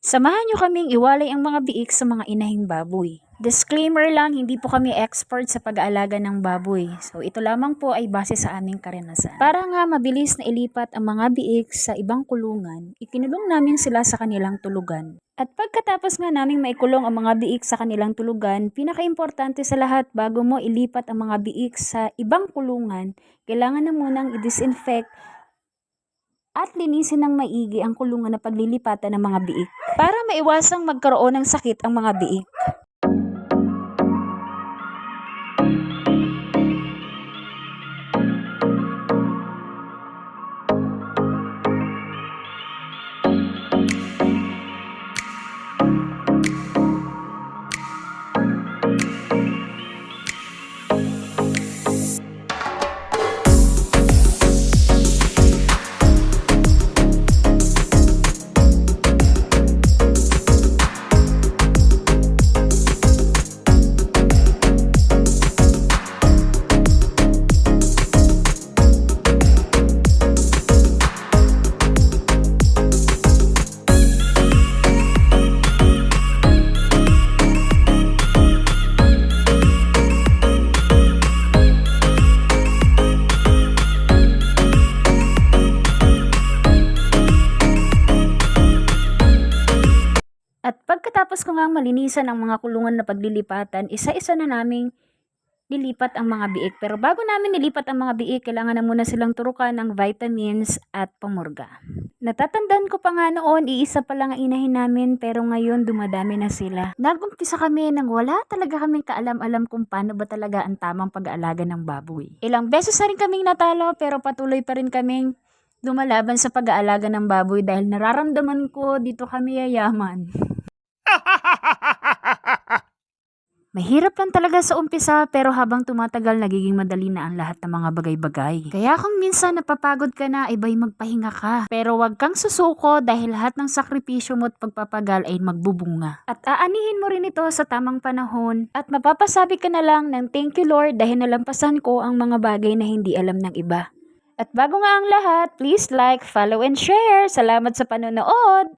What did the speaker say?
Samahan nyo kaming iwalay ang mga biik sa mga inahing baboy. Disclaimer lang, hindi po kami expert sa pag-aalaga ng baboy. So ito lamang po ay base sa aming karanasan. Para nga mabilis na ilipat ang mga biik sa ibang kulungan, ikinulong namin sila sa kanilang tulugan. At pagkatapos nga naming maikulong ang mga biik sa kanilang tulugan, pinaka-importante sa lahat bago mo ilipat ang mga biik sa ibang kulungan, kailangan na munang i-disinfect at linisin ng maigi ang kulungan na paglilipatan ng mga biik para maiwasang magkaroon ng sakit ang mga biik. At pagkatapos ko ngang malinisan ang mga kulungan na paglilipatan, isa-isa na naming nilipat ang mga biik. Pero bago namin nilipat ang mga biik, kailangan na muna silang turukan ng vitamins at pamurga. Natatandaan ko pa nga noon, iisa pa lang ang inahin namin, pero ngayon dumadami na sila. Nagumpisa kami nang wala talaga kaming kaalam-alam kung paano ba talaga ang tamang pag-aalaga ng baboy. Ilang beses na rin kaming natalo, pero patuloy pa rin kaming lumalaban sa pag-aalaga ng baboy dahil nararamdaman ko dito kami yayaman. Mahirap lang talaga sa umpisa, pero habang tumatagal nagiging madali na ang lahat ng mga bagay-bagay. Kaya kung minsan napapagod ka na, iba'y magpahinga ka. Pero wag kang susuko dahil lahat ng sakripisyo mo at pagpapagal ay magbubunga. At aanihin mo rin ito sa tamang panahon at mapapasabi ka na lang ng thank you Lord dahil nalampasan ko ang mga bagay na hindi alam ng iba. At bago nga ang lahat, please like, follow and share. Salamat sa panonood!